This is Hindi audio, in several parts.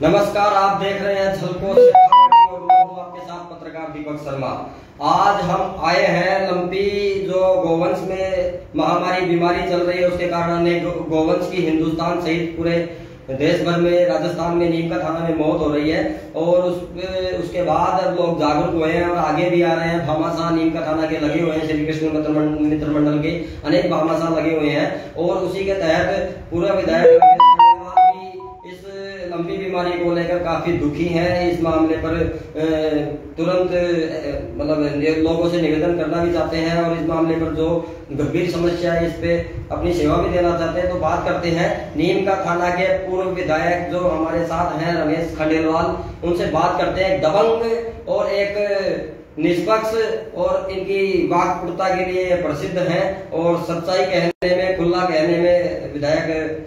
नमस्कार, आप देख रहे हैं झलको शेखावाटी और मैं हूं आपके साथ पत्रकार दीपक शर्मा। आज हम आए हैं लंपी जो गोवंश में महामारी बीमारी चल रही है उसके कारण अनेक गोवंश की हिंदुस्तान सहित पूरे देश भर में, राजस्थान में नीम का थाना में मौत हो रही है और उसके बाद अब लोग जागरूक हुए हैं और आगे भी आ रहे हैं। भामाशाह नीम का थाना के लगे हुए हैं, श्री कृष्ण मित्र मंडल के अनेक भामाशाह लगे हुए हैं और उसी के तहत पूरा विधायक लंबी बीमारी को लेकर काफी दुखी हैं। इस मामले पर तुरंत लोगों से निवेदन करना भी चाहते हैं और इस मामले पर जो गंभीर समस्या है इस पे अपनी सेवा भी देना चाहते हैं। तो बात करते हैं नीम का थाना के पूर्व विधायक जो हमारे साथ हैं, रमेश खंडेलवाल, उनसे बात करते हैं। दबंग और एक निष्पक्ष और इनकी वाक्पटुता के लिए प्रसिद्ध हैं और सच्चाई कहने में, खुला कहने में विधायक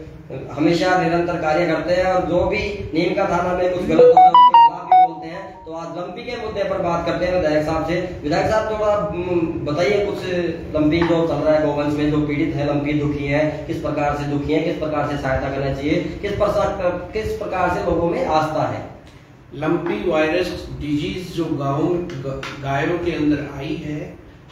हमेशा निरंतर कार्य करते हैं और जो भी नीम का थाना में कुछ गलत होता है उसके खिलाफ भी बोलते हैं। तो आज लंपी के मुद्दे पर बात करते हैं विधायक साहब से। विधायक साहब, थोड़ा बताइए कुछ लंपी जो चल रहा है गोवंश में, जो पीड़ित है लंपी, दुखी है, किस प्रकार से दुखी है, किस प्रकार से सहायता करना चाहिए, किस प्रकार से लोगों में आस्था है। लंपी वायरस डिजीज जो गायों के अंदर आई है,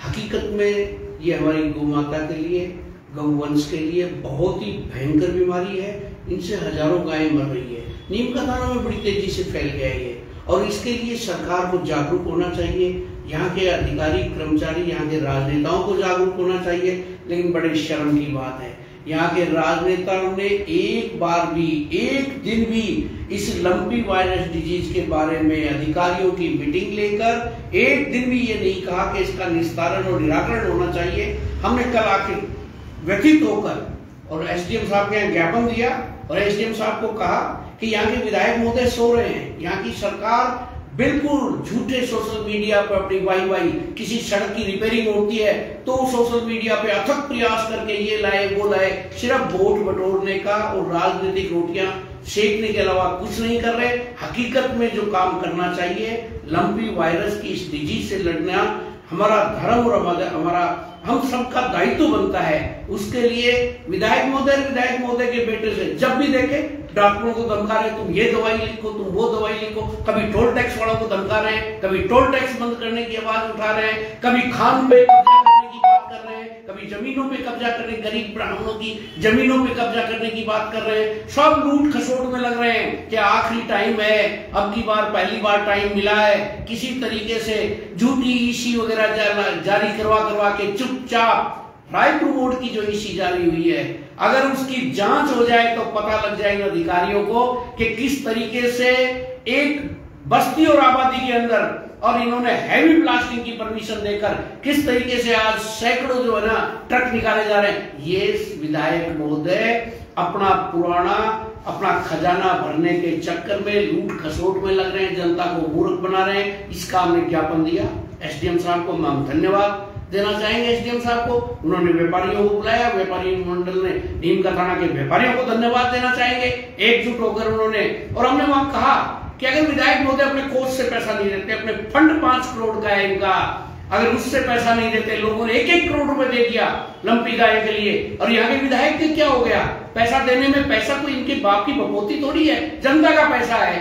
हकीकत में ये हमारी गौमाता के लिए, गौवंश के लिए बहुत ही भयंकर बीमारी है। इनसे हजारों गायें मर रही है। नीम का थाना में बड़ी तेजी से फैल गया है और इसके लिए सरकार को जागरूक होना चाहिए। यहाँ के अधिकारी कर्मचारी, यहाँ के राजनेताओं को जागरूक होना चाहिए। लेकिन बड़े शर्म की बात है, यहाँ के राजनेताओं ने एक बार भी, एक दिन भी इस लंपी वायरस डिजीज के बारे में अधिकारियों की मीटिंग लेकर एक दिन भी ये नहीं कहा कि इसका निस्तारण और निराकरण होना चाहिए। हमने कल आखिर व्यथित होकर और एसडीएम साहब के यहाँ ज्ञापन दिया और एसडीएम साहब को कहा कि यहाँ के विधायक महोदय सो रहे हैं। यहाँ की सरकार बिल्कुल झूठे सोशल मीडिया पर अपनी वाई किसी सड़क की रिपेयरिंग होती है तो सोशल मीडिया पे अथक प्रयास करके ये लाए वो लाए, सिर्फ वोट बटोरने का और राजनीतिक रोटियां सेकने के अलावा कुछ नहीं कर रहे। हकीकत में जो काम करना चाहिए, लंपी वायरस की इस डिजीज से लड़ना हमारा धर्म और हमारा हम सबका दायित्व बनता है। उसके लिए विधायक महोदय के बेटे से जब भी देखे डॉक्टरों को धमका रहे, तुम ये दवाई लिखो, तुम वो दवाई लिखो। कभी टोल टैक्स वालों को धमका रहे हैं, कभी टोल टैक्स बंद करने की आवाज उठा रहे हैं, कभी खान पे कब्जा करने की बात कर रहे हैं, कभी जमीनों पे कब्जा करने, गरीब ब्राह्मणों की जमीनों पे कब्जा करने की बात कर रहे हैं। सब लूट खसोट में लग रहे हैं कि आखिरी टाइम है, अब की बार पहली बार टाइम मिला है। किसी तरीके से झूठी ईसी वगैरह जारी करवा के चुपचाप रायपुर बोर्ड की जो ईसी जारी हुई है, अगर उसकी जांच हो जाए तो पता लग जाएगा अधिकारियों को कि किस तरीके से एक बस्ती और आबादी के अंदर, और इन्होंने हैवी ब्लास्टिंग की परमिशन देकर किस तरीके से आज सैकड़ों जो है ना ट्रक निकाले जा रहे हैं। ये विधायक महोदय अपना खजाना भरने के चक्कर में लूट खसोट में लग रहे हैं, जनता को मूर्ख बना रहे हैं। इसका हमने ज्ञापन दिया एसडीएम साहब को, हम धन्यवाद देना चाहेंगे एसडीएम साहब को। उन्होंने व्यापारियों को बुलाया, व्यापारी मंडल ने नीम का थाना के व्यापारियों को धन्यवाद देना चाहेंगे, एकजुट होकर उन्होंने। और हमने वहां कहा कि अगर विधायक महोदय अपने कोष से पैसा नहीं देते, अपने फंड 5 करोड़ का है इनका, अगर उससे पैसा नहीं देते, लोगों ने 1-1 करोड़ रुपए दे दिया लंपी गाय के लिए, और यहाँ के विधायक के क्या हो गया? पैसा देने में, पैसा कोई इनके बाप की बपोती थोड़ी है, जनता का पैसा है।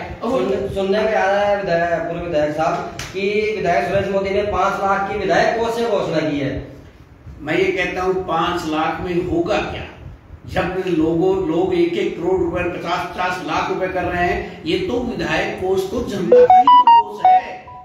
सुनने में आ रहा है पूर्व विधायक साहब कि विधायक सुरेश मोदी ने 5 लाख की विधायक कोष से घोषणा की है। मैं ये कहता हूँ 5 लाख में होगा क्या, जब लोग 1-1 करोड़ रुपए, 50-50 लाख रुपए कर रहे हैं। ये तो विधायक कोष तो जनता का ही कोष है,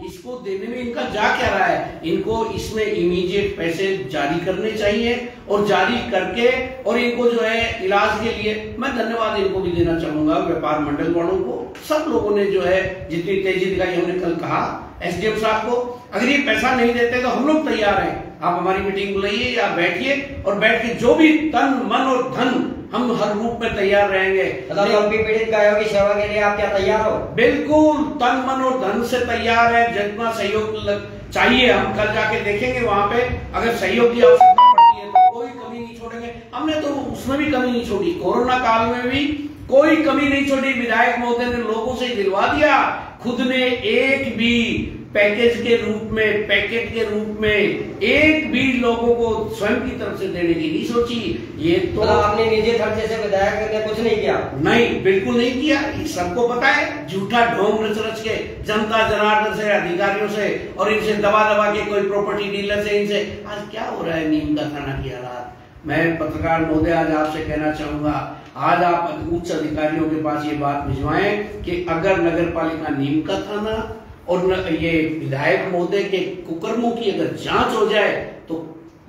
इसको देने में इनका जा क्या रहा है? इनको इसमें इमीडिएट पैसे जारी करने चाहिए और जारी करके, और इनको जो है इलाज के लिए मैं धन्यवाद इनको भी देना चाहूंगा, व्यापार मंडल वालों को, सब लोगों ने जो है जितनी तेजी दिखाई। हमने कल कहा एसडीएम साहब को, अगर ये पैसा नहीं देते तो हम लोग तैयार हैं, आप हमारी मीटिंग बुलाइए या बैठिए, और बैठ के जो भी तन मन और धन हम हर रूप में तैयार रहेंगे। लंपी पीड़ित गायों की सेवा के लिए आप क्या तैयार हो? बिल्कुल तन मन और धन से तैयार है, जितना सहयोग चाहिए हम कल जाके देखेंगे वहां पे। अगर सहयोग की आवश्यकता पड़ती है तो कोई कमी नहीं छोड़ेंगे। हमने तो उसमें भी कमी नहीं छोड़ी, कोरोना काल में भी कोई कमी नहीं छोड़ी। विधायक महोदय ने लोगों से दिलवा दिया, खुद ने एक भी पैकेज के रूप में, पैकेट के रूप में एक भी लोगों को स्वयं की तरफ से देने की नहीं सोची। ये तो अपने निजी खर्चे से विधायक ने कुछ नहीं किया। नहीं, बिल्कुल नहीं किया। ये सबको पता है, झूठा ढोंग रच रच के जनता जनार्दन से, अधिकारियों से और इनसे दबा दबा के, कोई प्रॉपर्टी डीलर से, इनसे आज क्या हो रहा है नीम का थाना की हालात। मैं पत्रकार महोदय आज आपसे कहना चाहूंगा, आज आप उच्च अधिकारियों के पास ये बात भिजवाएं कि अगर नगर पालिका नीम का थाना और ये विधायक महोदय के कुकर्मों की अगर जांच हो जाए तो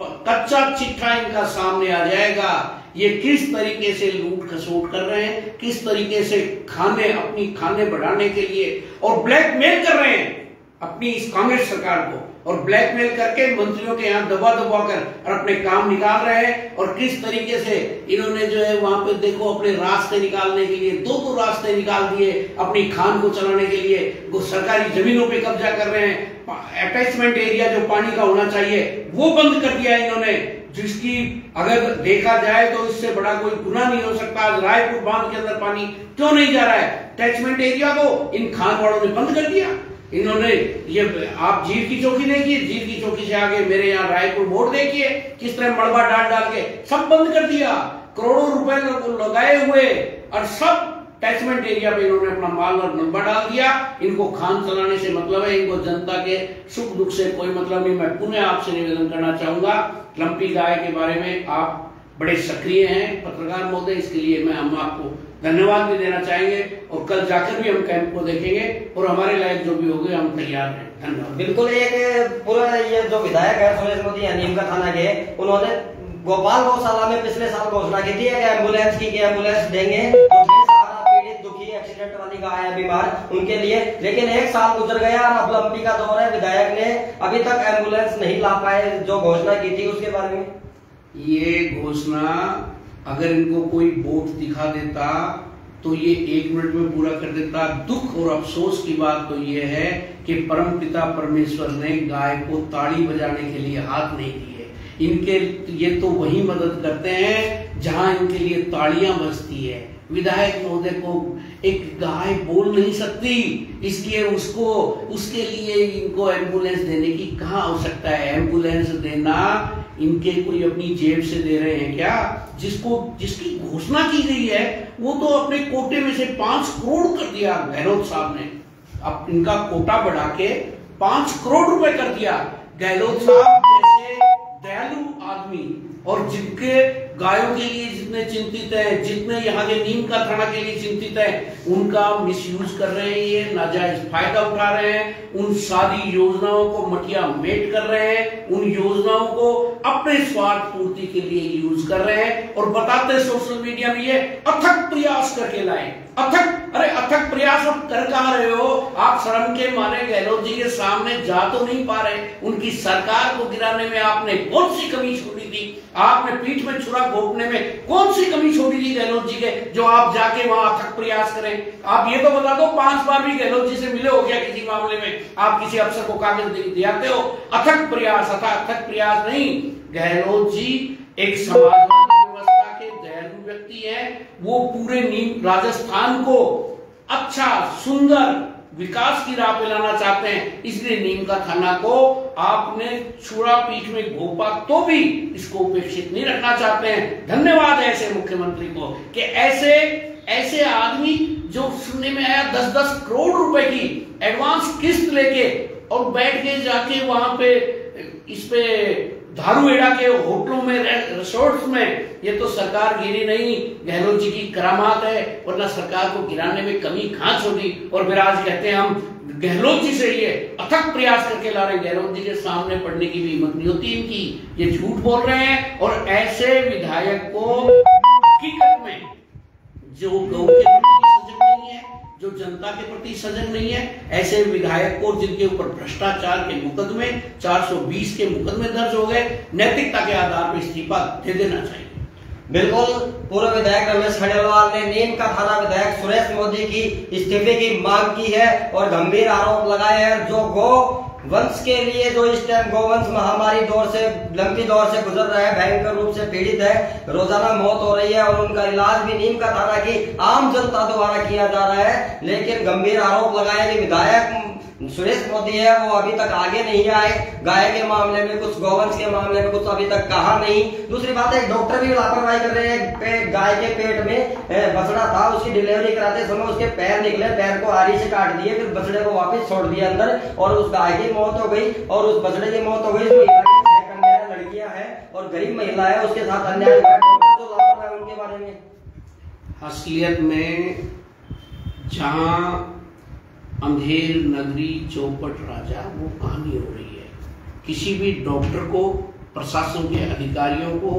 कच्चा चिट्ठा इनका सामने आ जाएगा। ये किस तरीके से लूट खसोट कर रहे हैं, किस तरीके से अपनी खाने बढ़ाने के लिए और ब्लैकमेल कर रहे हैं अपनी इस कांग्रेस सरकार को, और ब्लैकमेल करके मंत्रियों के यहाँ दबा दबा कर और अपने काम निकाल रहे हैं। और किस तरीके से इन्होंने जो है वहां पे देखो अपने रास्ते निकालने के लिए दो रास्ते निकाल दिए, अपनी खान को चलाने के लिए सरकारी जमीनों पे कब्जा कर रहे हैं। अटैचमेंट एरिया जो पानी का होना चाहिए वो बंद कर दिया इन्होंने, जिसकी अगर देखा जाए तो इससे बड़ा कोई गुनाह नहीं हो सकता। आज रायपुर बांध के अंदर पानी क्यों नहीं जा रहा है? अटैचमेंट एरिया को इन खान वालों ने बंद कर दिया। इन्होंने ये, आप जीर की चौकी देखिए, जीर की चौकी से आगे मेरे यहाँ रायपुर बोर्ड देखिए, किस तरह मलबा डाल डाल के सब बंद कर दिया। करोड़ों रुपए लगाए हुए और सब अटैचमेंट एरिया पे इन्होंने अपना माल और मलबा डाल दिया। इनको खान चलाने से मतलब है, इनको जनता के सुख दुख से कोई मतलब नहीं। मैं पुनः आपसे निवेदन करना चाहूंगा, लंपी गाय के बारे में आप बड़े सक्रिय हैं पत्रकार महोदय, इसके लिए हम आपको धन्यवाद भी देना चाहेंगे। और कल जाकर भी हम कैंप को देखेंगे और हमारे लायक जो भी होंगे हम तैयार हैं। धन्यवाद। बिल्कुल, एक पूरा ये जो विधायक है सुरेश मोदी नीम का थाना के, उन्होंने गोपाल गौशाला में पिछले साल घोषणा की थी एम्बुलेंस की, एम्बुलेंस देंगे पीड़ित दुखी एक्सीडेंट वाली गाय है बीमार उनके लिए, लेकिन एक साल गुजर गया और अब लंपी का दौर है। विधायक ने अभी तक एम्बुलेंस नहीं ला पाए, जो घोषणा की थी उसके बारे में। ये घोषणा अगर इनको कोई बोर्ड दिखा देता तो ये 1 मिनट में पूरा कर देता। दुख और अफसोस की बात तो ये है कि परमपिता परमेश्वर ने गाय को ताड़ी बजाने के लिए हाथ नहीं दिए। इनके ये तो वही मदद करते हैं जहां इनके लिए ताड़ियां बजती है। विधायक महोदय को एक गाय बोल नहीं सकती, इसलिए उसके लिए इनको एम्बुलेंस देने की कहाँ आवश्यकता है? एम्बुलेंस देना इनके कोई अपनी जेब से दे रहे हैं क्या? जिसकी घोषणा की गई है वो तो अपने कोटे में से 5 करोड़ कर दिया गहलोत साहब ने। अब इनका कोटा बढ़ा के 5 करोड़ रुपए कर दिया। गहलोत साहब जैसे दयालु आदमी और जिनके गायों के लिए जितने चिंतित है, जितने यहाँ के नीम का थाना के लिए चिंतित है, उनका मिसयूज कर रहे हैं, ये नाजायज फायदा उठा रहे हैं। उन सारी योजनाओं को मटिया मेट कर रहे हैं, उन योजनाओं को अपने स्वार्थ पूर्ति के लिए यूज कर रहे हैं और बताते सोशल मीडिया में ये अथक प्रयास करके लाए। अथक प्रयास आप कर कहां रहे हो? आप शर्म के मारे गहलोत जी के सामने जा तो नहीं पा रहे। उनकी सरकार को गिराने में आपने कौन सी कमी छोड़ी थी? आपने पीठ में छुरा घोंपने में कौन सी कमी छोड़ी थी गहलोत जी के, जो आप जाके वहां अथक प्रयास करें? आप ये तो बता दो, 5 बार भी गहलोत जी से मिले हो क्या किसी मामले में? आप किसी अफसर को कागज दिलाते हो? अथक प्रयास नहीं। गहलोत जी एक समाजवादी व्यवस्था के दयालु व्यक्ति है। वो पूरे नीम राजस्थान को अच्छा सुंदर विकास की राह पे लाना चाहते हैं, इसलिए नीम का थाना को आपने छुरा पीठ में घोपा तो भी इसको उपेक्षित नहीं रखना चाहते हैं। धन्यवाद है ऐसे मुख्यमंत्री को कि ऐसे आदमी जो सुनने में आया 10-10 करोड़ रुपए की एडवांस किस्त लेके और बैठ के जाके वहां पे इस पे धारूहेड़ा के होटलों में, रिसोर्ट्स में, ये तो सरकार गिरी नहीं, गहलोत जी की करामात है, वरना सरकार को गिराने में कमी कहां छोड़ी। और फिर आज कहते हैं हम गहलोत जी से ये अथक प्रयास करके ला रहे हैं। गहलोत जी के सामने पढ़ने की भी हिम्मत नहीं होती इनकी, ये झूठ बोल रहे हैं। और ऐसे विधायक को हकीकत में जो गौ के प्रति सजग नहीं है, जो जनता के प्रति सजग नहीं है, ऐसे विधायक को जिनके ऊपर भ्रष्टाचार के मुकदमे 420 के मुकदमे दर्ज हो गए, नैतिकता के आधार पर इस्तीफा दे देना चाहिए। बिल्कुल, पूर्व विधायक रमेश खंडेलवाल ने नीम का थाना विधायक सुरेश मोदी की इस्तीफे की मांग की है और गंभीर आरोप लगाए हैं। जो गौ वंश के लिए जो इस टाइम गौवंश महामारी दौर से, लंबी दौर से गुजर रहा है, भयंकर रूप से पीड़ित है, रोजाना मौत हो रही है और उनका इलाज भी नीम का थाना की आम जनता द्वारा किया जा रहा है। लेकिन गंभीर आरोप लगाए कि विधायक सुरेश मोदी है वो अभी तक आगे नहीं आए, गाय के मामले में कुछ, गौवंश के मामले में कुछ अभी तक कहा नहीं। दूसरी बात है डॉक्टर भी लापरवाही कर रहे हैं, गाय के पेट में बछड़ा था, उसकी डिलीवरी कराते समय उसके पैर निकले, पैर को आरी से काट दिए, फिर बछड़े को वापस छोड़ दिया अंदर और उस गाय की मौत हो गई और उस बछड़े की मौत हो गई। लड़कियां हैं और गरीब महिला है, उसके साथ अन्याय हुआ है, डॉक्टर जो लापरवाह है उनके बारे में। असलियत में जहां अंधेर नगरी चौपट राजा वो कहानी हो रही है। किसी भी डॉक्टर को, प्रशासन के अधिकारियों को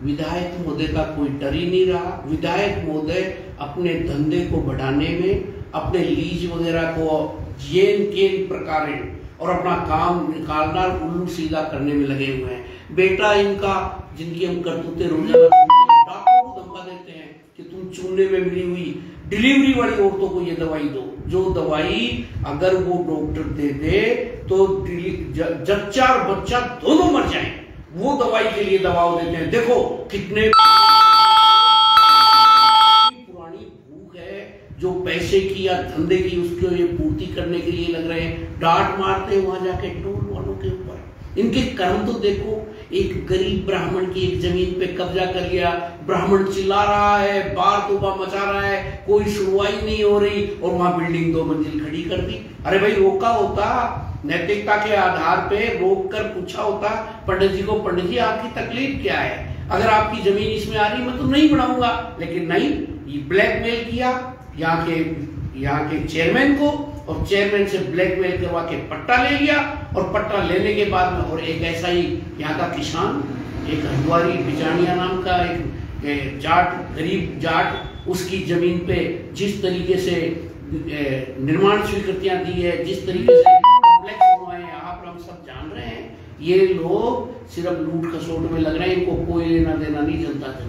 विधायक महोदय का कोई डर ही नहीं रहा। विधायक महोदय अपने धंधे को बढ़ाने में, अपने लीज वगैरह को जेन के प्रकार और अपना काम निकालना, उल्लू सीधा करने में लगे हुए हैं। बेटा इनका, जिनकी हम करतूते रोजाना डॉक्टर को धमका देते हैं कि तुम चूने में मिली हुई डिलीवरी वाली औरतों को ये दवाई दो, जो दवाई अगर वो डॉक्टर दे दे तो जच्चा और बच्चा दोनों मर जाएं, वो दवाई के लिए दबाव देते हैं। देखो कितने पुरानी भूख है जो पैसे की या धंधे की, उसको ये पूर्ति करने के लिए लग रहे हैं, डांट मारते हैं वहां जाके टोल वालों के ऊपर। इनके कर्म तो देखो, एक गरीब ब्राह्मण की एक जमीन पे कब्जा कर लिया, ब्राह्मण चिल्ला रहा है, बार तोबा मचा रहा है, कोई सुनवाई नहीं हो रही और वहां बिल्डिंग 2 मंजिल खड़ी कर दी। अरे भाई रोका होता, नैतिकता के आधार पे रोक कर पूछा होता पंडित जी को, पंडित जी आपकी तकलीफ क्या है, अगर आपकी जमीन इसमें आ रही मैं तो नहीं बनाऊंगा। लेकिन नहीं, ये ब्लैकमेल किया यहाँ के चेयरमैन को, और चेयरमैन से ब्लैकमेल करवा के पट्टा ले लिया, और पट्टा लेने के बाद में और एक ऐसा ही यहाँ का किसान, एक हरिद्वारी बिजानिया नाम का एक जाट, गरीब जाट, उसकी जमीन पे जिस तरीके से निर्माण स्वीकृतियां दी है, जिस तरीके से कॉम्प्लेक्स बनवाए हैं, आप सब जान रहे हैं। ये लोग सिर्फ लूट खसोट में लग रहे हैं, इनको कोई लेना देना नहीं जनता से।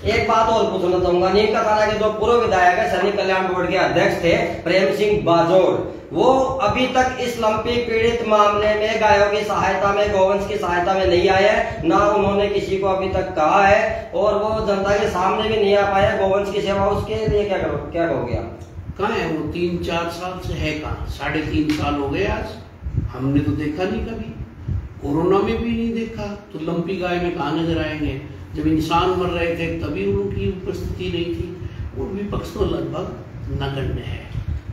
एक बात और पूछना चाहूंगा, नीम का थाना के जो पूर्व विधायक है, सैनिक कल्याण बोर्ड के अध्यक्ष थे प्रेम सिंह बाजोड़, वो अभी तक इस लंपी पीड़ित मामले में गायों की सहायता में, गौवंश की सहायता में नहीं आए हैं, ना उन्होंने किसी को अभी तक कहा है, और वो जनता के सामने भी नहीं आ पाया। गौवंश की सेवा, उसके लिए क्या कहोगे आप? कहाँ है वो? 3-4 साल से है कहाँ? 3.5 साल हो गए आज, हमने तो देखा नहीं कभी, कोरोना में भी नहीं देखा, तो लंपी गाय में कहाँ नजर आएंगे? जब इंसान मर रहे थे तभी उनकी उपस्थिति नहीं थी, और विपक्ष तो लगभग नगण्य है।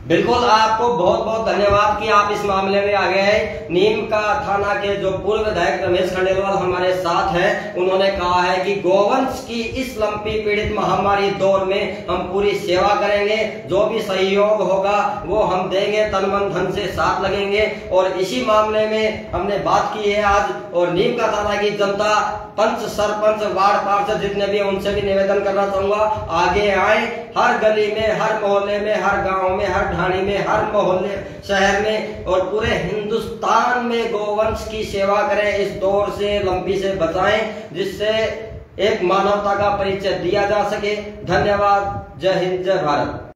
बिल्कुल, आपको बहुत बहुत धन्यवाद कि आप इस मामले में आ गए हैं। नीम का थाना के जो पूर्व विधायक रमेश खंडेलवाल हमारे साथ हैं, उन्होंने कहा है कि गौवंश की इस लंपी पीड़ित महामारी दौर में हम पूरी सेवा करेंगे, जो भी सहयोग होगा वो हम देंगे, तन मन धन से साथ लगेंगे। और इसी मामले में हमने बात की है आज, और नीम का थाना की जनता, पंच, सरपंच, वार्ड पार्षद जितने भी, उनसे भी निवेदन करना चाहूंगा, आगे आए, हर गली में, हर मोहल्ले में, हर गांव में, हर ढाणी में, हर मोहल्ले, शहर में और पूरे हिंदुस्तान में गौवंश की सेवा करें, इस दौर से, लंपी से बचाएं, जिससे एक मानवता का परिचय दिया जा सके। धन्यवाद। जय हिंद, जय भारत।